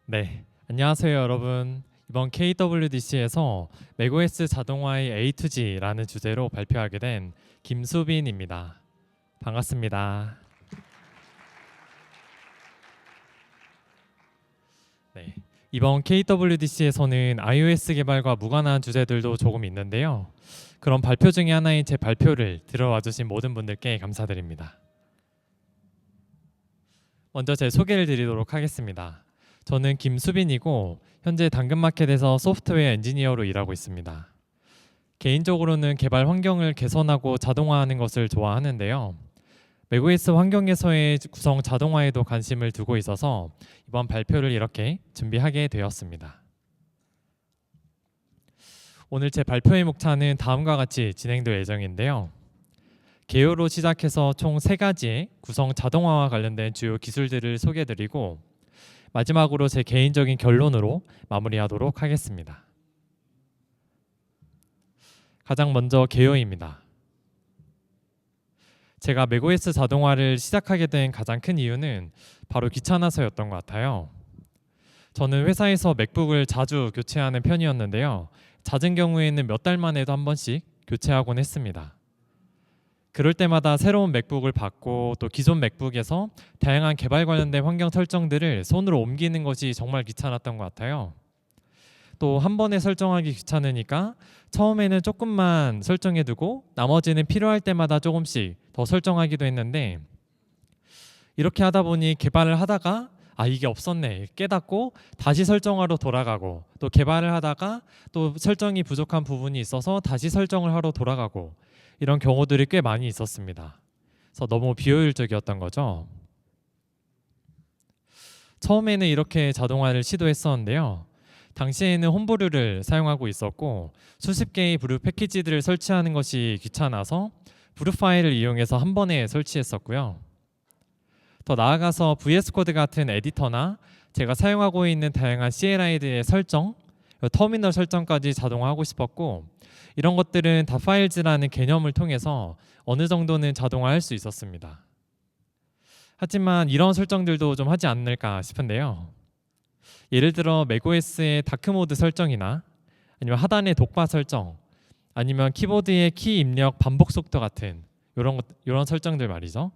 네, 안녕하세요 여러분. 이번 KWDC에서 맥OS 자동화의 A to G라는 주제로 발표하게 된 김수빈입니다. 반갑습니다. 네, 이번 KWDC에서는 iOS 개발과 무관한 주제들도 조금 있는데요. 그런 발표 중에 하나인 제 발표를 들어와 주신 모든 분들께 감사드립니다. 먼저 제 소개를 드리도록 하겠습니다. 저는 김수빈이고 현재 당근마켓에서 소프트웨어 엔지니어로 일하고 있습니다. 개인적으로는 개발 환경을 개선하고 자동화하는 것을 좋아하는데요. 맥OS 환경에서의 구성 자동화에도 관심을 두고 있어서 이번 발표를 이렇게 준비하게 되었습니다. 오늘 제 발표의 목차는 다음과 같이 진행될 예정인데요. 개요로 시작해서 총 3가지의 구성 자동화와 관련된 주요 기술들을 소개해드리고 마지막으로 제 개인적인 결론으로 마무리하도록 하겠습니다. 가장 먼저 개요입니다. 제가 맥OS 자동화를 시작하게 된 가장 큰 이유는 바로 귀찮아서였던 것 같아요. 저는 회사에서 맥북을 자주 교체하는 편이었는데요. 잦은 경우에는 몇 달 만에도 한 번씩 교체하곤 했습니다. 그럴 때마다 새로운 맥북을 받고 또 기존 맥북에서 다양한 개발 관련된 환경 설정들을 손으로 옮기는 것이 정말 귀찮았던 것 같아요. 또 한 번에 설정하기 귀찮으니까 처음에는 조금만 설정해두고 나머지는 필요할 때마다 조금씩 더 설정하기도 했는데 이렇게 하다 보니 개발을 하다가 이게 없었네 깨닫고 다시 설정하러 돌아가고 또 개발을 하다가 또 설정이 부족한 부분이 있어서 다시 설정을 하러 돌아가고 이런 경우들이 꽤 많이 있었습니다. 그래서 너무 비효율적이었던 거죠. 처음에는 이렇게 자동화를 시도했었는데요. 당시에는 홈브루를 사용하고 있었고 수십 개의 브루 패키지들을 설치하는 것이 귀찮아서 브루 파일을 이용해서 한 번에 설치했었고요. 더 나아가서 VS 코드 같은 에디터나 제가 사용하고 있는 다양한 CLI의 설정, 터미널 설정까지 자동화하고 싶었고 이런 것들은 다 파일즈라는 개념을 통해서 어느 정도는 자동화할 수 있었습니다. 하지만 이런 설정들도 좀 하지 않을까 싶은데요. 예를 들어 맥OS의 다크모드 설정이나 아니면 하단의 독바 설정 아니면 키보드의 키 입력 반복 속도 같은 이런 설정들 말이죠.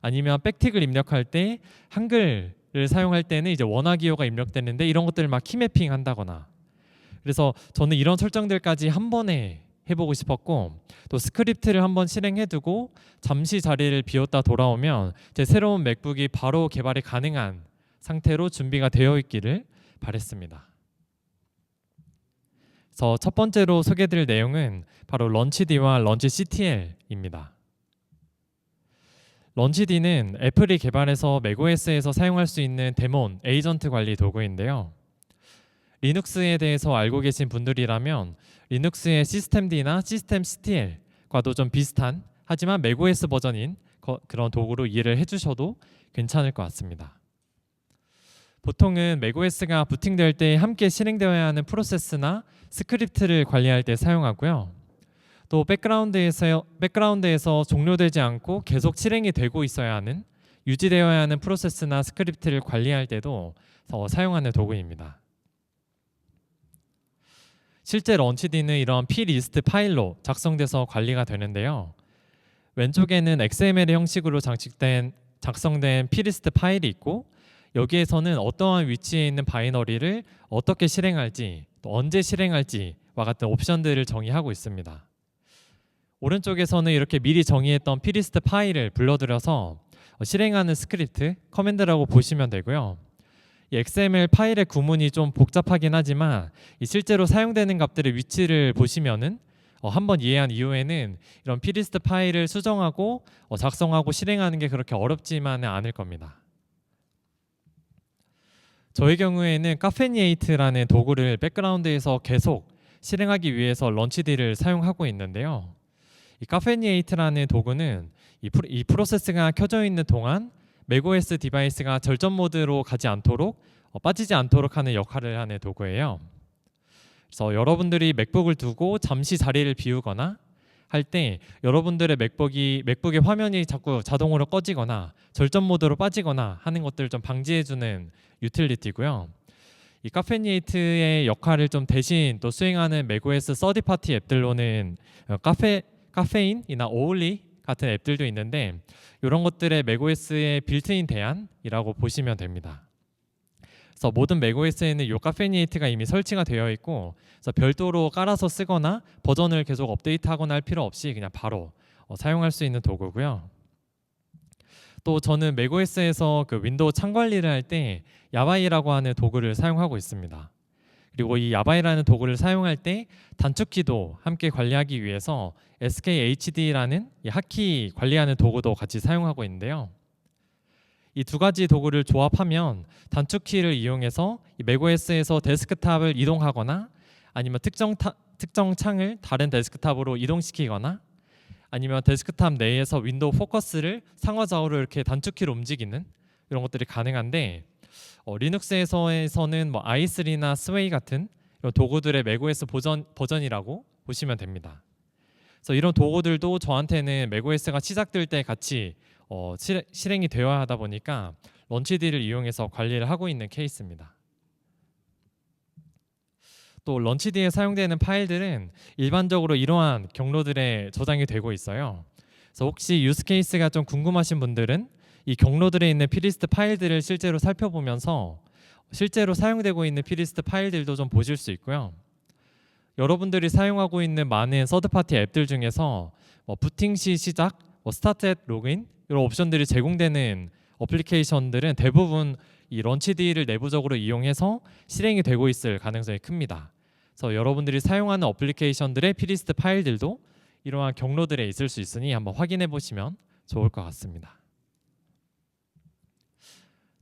아니면 백틱을 입력할 때 한글을 사용할 때는 이제 원화 기호가 입력되는데 이런 것들을 막 키매핑 한다거나 그래서 저는 이런 설정들까지 한 번에 해보고 싶었고 또 스크립트를 한번 실행해두고 잠시 자리를 비웠다 돌아오면 제 새로운 맥북이 바로 개발이 가능한 상태로 준비가 되어 있기를 바랬습니다. 그래서 첫 번째로 소개해드릴 내용은 바로 런치D와 런치CTL입니다. 런치D는 애플이 개발해서 맥OS에서 사용할 수 있는 데몬 에이전트 관리 도구인데요. 리눅스에 대해서 알고 계신 분들이라면 리눅스의 시스템D나 시스템CTL과도 좀 비슷한 하지만 맥OS 버전인 그런 도구로 이해를 해주셔도 괜찮을 것 같습니다. 보통은 맥OS가 부팅될 때 함께 실행되어야 하는 프로세스나 스크립트를 관리할 때 사용하고요. 또 백그라운드에서 종료되지 않고 계속 실행이 되고 있어야 하는 유지되어야 하는 프로세스나 스크립트를 관리할 때도 사용하는 도구입니다. 실제 런치D는 이런plist 파일로 작성돼서 관리가 되는데요. 왼쪽에는 XML 형식으로 작성된 plist 파일이 있고 여기에서는 어떠한 위치에 있는 바이너리를 어떻게 실행할지 또 언제 실행할지와 같은 옵션들을 정의하고 있습니다. 오른쪽에서는 이렇게 미리 정의했던 plist 파일을 불러들여서 실행하는 스크립트, 커맨드라고 보시면 되고요. 이 XML 파일의 구문이 좀 복잡하긴 하지만 실제로 사용되는 값들의 위치를 보시면은 한번 이해한 이후에는 이런 plist 파일을 수정하고 작성하고 실행하는 게 그렇게 어렵지만은 않을 겁니다. 저의 경우에는 카페니에이트라는 도구를 백그라운드에서 계속 실행하기 위해서 런치D를 사용하고 있는데요. 이 카페니에이트라는 도구는 이 프로세스가 켜져 있는 동안 맥OS 디바이스가 절전 모드로 가지 않도록 빠지지 않도록 하는 역할을 하는 도구예요. 그래서 여러분들이 맥북을 두고 잠시 자리를 비우거나 할 때 여러분들의 맥북의 화면이 자꾸 자동으로 꺼지거나 절전 모드로 빠지거나 하는 것들을 좀 방지해주는 유틸리티고요. 이 카페니에이트의 역할을 좀 대신 또 수행하는 맥OS 서드 파티 앱들로는 카페인이나 오울리 같은 앱들도 있는데 이런 것들의 맥OS의 빌트인 대안이라고 보시면 됩니다. 그래서 모든 맥OS에는 이 카페니에이트가 이미 설치가 되어 있고 그래서 별도로 깔아서 쓰거나 버전을 계속 업데이트하거나 할 필요 없이 그냥 바로 사용할 수 있는 도구고요. 또 저는 맥OS에서 그 윈도우 창 관리를 할 때 야바이라고 하는 도구를 사용하고 있습니다. 그리고 이 야바이라는 도구를 사용할 때 단축키도 함께 관리하기 위해서 SKHD라는 이 하키 관리하는 도구도 같이 사용하고 있는데요. 이 두 가지 도구를 조합하면 단축키를 이용해서 이 맥OS에서 데스크탑을 이동하거나 아니면 특정 창을 다른 데스크탑으로 이동시키거나 아니면 데스크탑 내에서 윈도우 포커스를 상하좌우로 이렇게 단축키로 움직이는 이런 것들이 가능한데 리눅스에서는 뭐 i3나 스웨이 같은 이런 도구들의 맥OS 버전이라고 보시면 됩니다. 그래서 이런 도구들도 저한테는 맥OS가 시작될 때 같이 실행이 되어야 하다 보니까 런치디를 이용해서 관리를 하고 있는 케이스입니다. 또 런치디에 사용되는 파일들은 일반적으로 이러한 경로들에 저장이 되고 있어요. 그래서 혹시 유스 케이스가 좀 궁금하신 분들은 이 경로들에 있는 피리스트 파일들을 실제로 살펴보면서 실제로 사용되고 있는 피리스트 파일들도 좀 보실 수 있고요. 여러분들이 사용하고 있는 많은 서드파티 앱들 중에서 부팅 시 시작, 스타트 앳 로그인 이런 옵션들이 제공되는 어플리케이션들은 대부분 이 런치디를 내부적으로 이용해서 실행이 되고 있을 가능성이 큽니다. 그래서 여러분들이 사용하는 어플리케이션들의 피리스트 파일들도 이러한 경로들에 있을 수 있으니 한번 확인해 보시면 좋을 것 같습니다.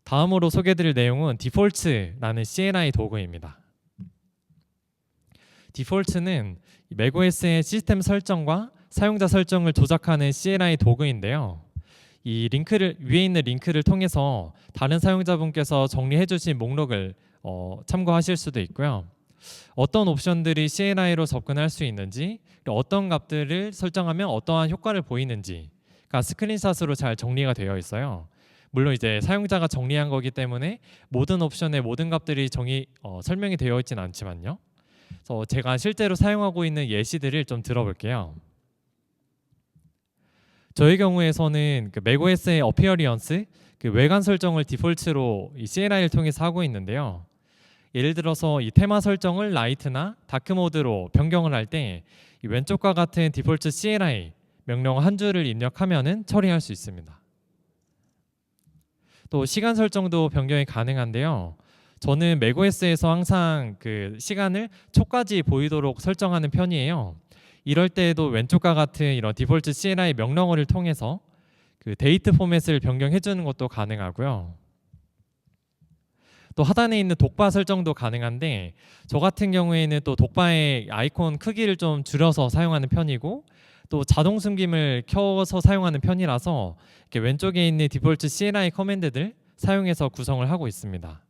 다음으로 소개해드릴 내용은 디폴트라는 CLI 도구입니다. 디폴트는 맥OS의 시스템 설정과 사용자 설정을 조작하는 CLI 도구인데요. 이 링크를 위에 있는 링크를 통해서 다른 사용자분께서 정리해 주신 목록을 참고하실 수도 있고요. 어떤 옵션들이 CLI로 접근할 수 있는지, 어떤 값들을 설정하면 어떠한 효과를 보이는지가 스크린샷으로 잘 정리가 되어 있어요. 물론 이제 사용자가 정리한 거기 때문에 모든 옵션의 모든 값들이 설명이 되어 있지는 않지만요. 그래서 제가 실제로 사용하고 있는 예시들을 좀 들어볼게요. 저의 경우에서는 그 맥OS의 어피어리언스, 그 외관 설정을 디폴트로 이 CLI를 통해서 하고 있는데요. 예를 들어서 이 테마 설정을 라이트나 다크 모드로 변경을 할 때 이 왼쪽과 같은 디폴트 CLI 명령 한 줄을 입력하면은 처리할 수 있습니다. 또 시간 설정도 변경이 가능한데요. 저는 맥OS에서 항상 그 시간을 초까지 보이도록 설정하는 편이에요. 이럴 때에도 왼쪽과 같은 이런 디폴트 CLI 명령어를 통해서 그 데이트 포맷을 변경해 주는 것도 가능하고요. 또 하단에 있는 독바 설정도 가능한데 저 같은 경우에는 또 독바의 아이콘 크기를 좀 줄여서 사용하는 편이고 또 자동 숨김을 켜서 사용하는 편이라서 이렇게 왼쪽에 있는 디폴트 CLI 커맨드들 사용해서 구성을 하고 있습니다.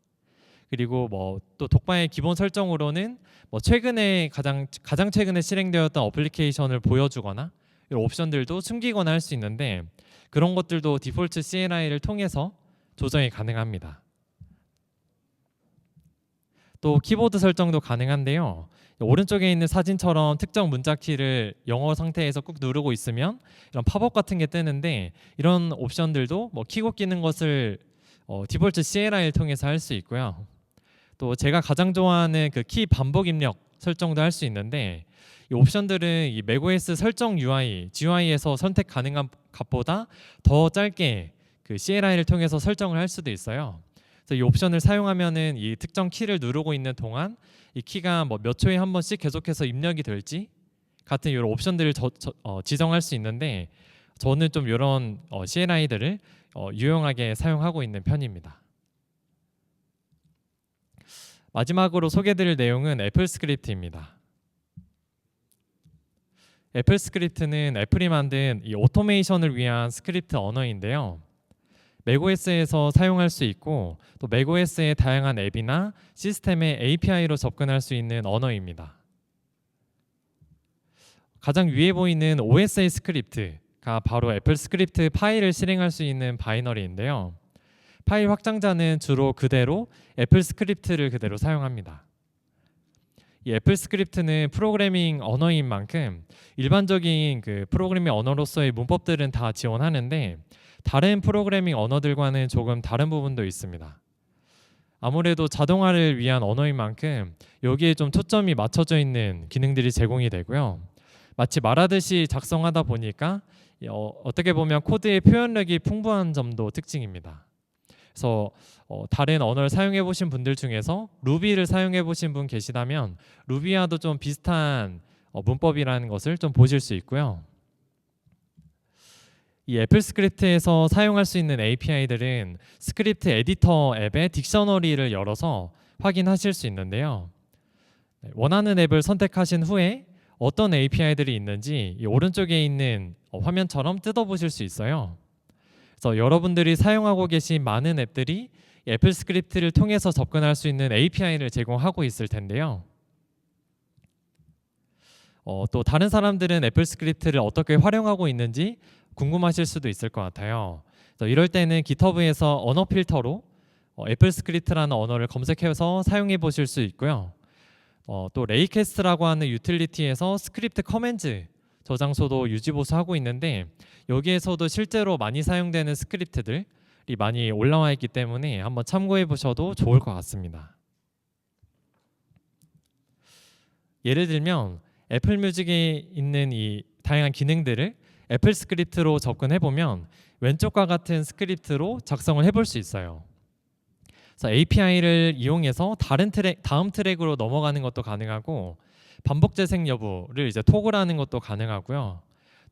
그리고 또 독바의 기본 설정으로는 최근에 가장 최근에 실행되었던 어플리케이션을 보여주거나 이런 옵션들도 숨기거나 할 수 있는데 그런 것들도 디폴트 CLI를 통해서 조정이 가능합니다. 또 키보드 설정도 가능한데요. 오른쪽에 있는 사진처럼 특정 문자 키를 영어 상태에서 꾹 누르고 있으면 이런 팝업 같은 게 뜨는데 이런 옵션들도 키고 끼는 것을 디폴트 CLI를 통해서 할 수 있고요. 또 제가 가장 좋아하는 그 키 반복 입력 설정도 할 수 있는데 이 옵션들은 이 맥OS 설정 GUI에서 선택 가능한 값보다 더 짧게 그 CLI를 통해서 설정을 할 수도 있어요. 그래서 이 옵션을 사용하면은 이 특정 키를 누르고 있는 동안 이 키가 몇 초에 한 번씩 계속해서 입력이 될지 같은 이런 옵션들을 지정할 수 있는데 저는 좀 이런 CLI들을 유용하게 사용하고 있는 편입니다. 마지막으로 소개드릴 내용은 애플 스크립트입니다. 애플 스크립트는 애플이 만든 이 오토메이션을 위한 스크립트 언어인데요. 맥OS에서 사용할 수 있고 또 맥OS의 다양한 앱이나 시스템의 API로 접근할 수 있는 언어입니다. 가장 위에 보이는 OSA 스크립트가 바로 애플 스크립트 파일을 실행할 수 있는 바이너리인데요. 파일 확장자는 주로 그대로 애플 스크립트를 그대로 사용합니다. 이 애플 스크립트는 프로그래밍 언어인 만큼 일반적인 그 프로그래밍 언어로서의 문법들은 다 지원하는데 다른 프로그래밍 언어들과는 조금 다른 부분도 있습니다. 아무래도 자동화를 위한 언어인 만큼 여기에 좀 초점이 맞춰져 있는 기능들이 제공이 되고요. 마치 말하듯이 작성하다 보니까 어떻게 보면 코드의 표현력이 풍부한 점도 특징입니다. 그래서 다른 언어를 사용해 보신 분들 중에서 루비를 사용해 보신 분 계시다면 루비와도 좀 비슷한 문법이라는 것을 좀 보실 수 있고요. 이 애플 스크립트에서 사용할 수 있는 API들은 스크립트 에디터 앱의 딕셔너리를 열어서 확인하실 수 있는데요. 원하는 앱을 선택하신 후에 어떤 API들이 있는지 이 오른쪽에 있는 화면처럼 뜯어보실 수 있어요. 그래서 여러분들이 사용하고 계신 많은 앱들이 애플 스크립트를 통해서 접근할 수 있는 API를 제공하고 있을 텐데요. 또 다른 사람들은 애플 스크립트를 어떻게 활용하고 있는지 궁금하실 수도 있을 것 같아요. 그래서 이럴 때는 GitHub에서 언어 필터로 애플 스크립트라는 언어를 검색해서 사용해 보실 수 있고요. 또 레이캐스트라고 하는 유틸리티에서 스크립트 커맨드 저장소도 유지보수하고 있는데 여기에서도 실제로 많이 사용되는 스크립트들이 많이 올라와 있기 때문에 한번 참고해 보셔도 좋을 것 같습니다. 예를 들면 애플 뮤직에 있는 이 다양한 기능들을 애플 스크립트로 접근해 보면 왼쪽과 같은 스크립트로 작성을 해볼 수 있어요. 그래서 API를 이용해서 다음 트랙으로 넘어가는 것도 가능하고 반복 재생 여부를 이제 토글하는 것도 가능하고요.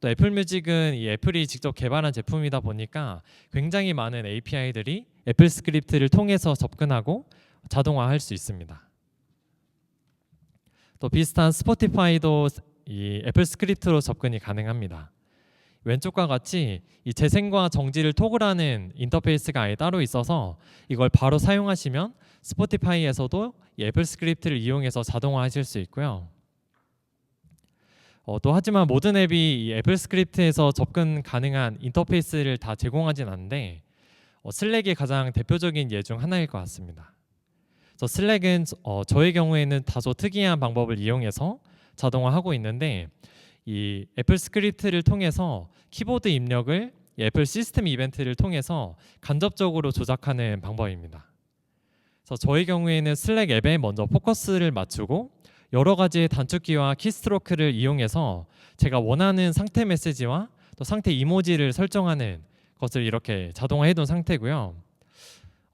또 애플 뮤직은 이 애플이 직접 개발한 제품이다 보니까 굉장히 많은 API들이 애플 스크립트를 통해서 접근하고 자동화할 수 있습니다. 또 비슷한 스포티파이도 이 애플 스크립트로 접근이 가능합니다. 왼쪽과 같이 이 재생과 정지를 토글하는 인터페이스가 아예 따로 있어서 이걸 바로 사용하시면 스포티파이에서도 이 애플 스크립트를 이용해서 자동화하실 수 있고요. 또 하지만 모든 앱이 이 애플 스크립트에서 접근 가능한 인터페이스를 다 제공하진 않는데 슬랙이 가장 대표적인 예 중 하나일 것 같습니다. 그래서 슬랙은 저의 경우에는 다소 특이한 방법을 이용해서 자동화하고 있는데 이 애플 스크립트를 통해서 키보드 입력을 애플 시스템 이벤트를 통해서 간접적으로 조작하는 방법입니다. 그래서 저의 경우에는 슬랙 앱에 먼저 포커스를 맞추고 여러 가지의 단축키와 키스트로크를 이용해서 제가 원하는 상태 메시지와 또 상태 이모지를 설정하는 것을 이렇게 자동화해 둔 상태고요.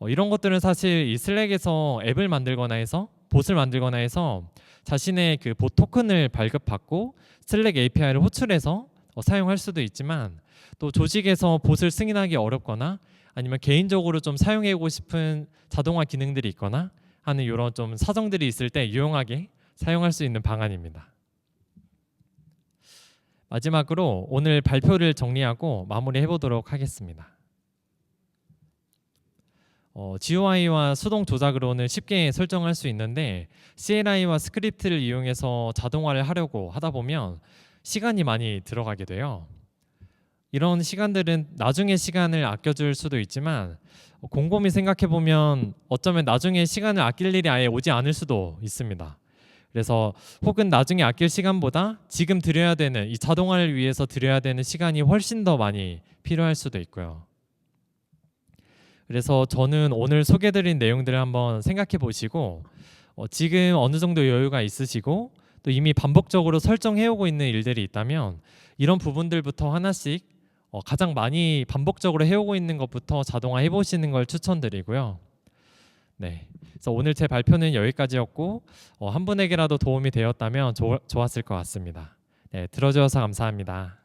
이런 것들은 사실 이 슬랙에서 앱을 만들거나 해서 봇을 만들거나 해서 자신의 그 봇 토큰을 발급받고 슬랙 API를 호출해서 사용할 수도 있지만 또 조직에서 봇을 승인하기 어렵거나 아니면 개인적으로 좀 사용하고 싶은 자동화 기능들이 있거나 하는 이런 좀 사정들이 있을 때 유용하게 사용할 수 있는 방안입니다. 마지막으로 오늘 발표를 정리하고 마무리해 보도록 하겠습니다. GUI와 수동 조작으로는 쉽게 설정할 수 있는데 CLI와 스크립트를 이용해서 자동화를 하려고 하다 보면 시간이 많이 들어가게 돼요. 이런 시간들은 나중에 시간을 아껴줄 수도 있지만 곰곰이 생각해 보면 어쩌면 나중에 시간을 아낄 일이 아예 오지 않을 수도 있습니다. 그래서 혹은 나중에 아낄 시간보다 지금 들여야 되는 이 자동화를 위해서 들여야 되는 시간이 훨씬 더 많이 필요할 수도 있고요. 그래서 저는 오늘 소개드린 내용들을 한번 생각해 보시고 지금 어느 정도 여유가 있으시고 또 이미 반복적으로 설정해 오고 있는 일들이 있다면 이런 부분들부터 하나씩 가장 많이 반복적으로 해오고 있는 것부터 자동화 해보시는 걸 추천드리고요. 네, 그래서 오늘 제 발표는 여기까지였고 한 분에게라도 도움이 되었다면 좋았을 것 같습니다. 네, 들어주셔서 감사합니다.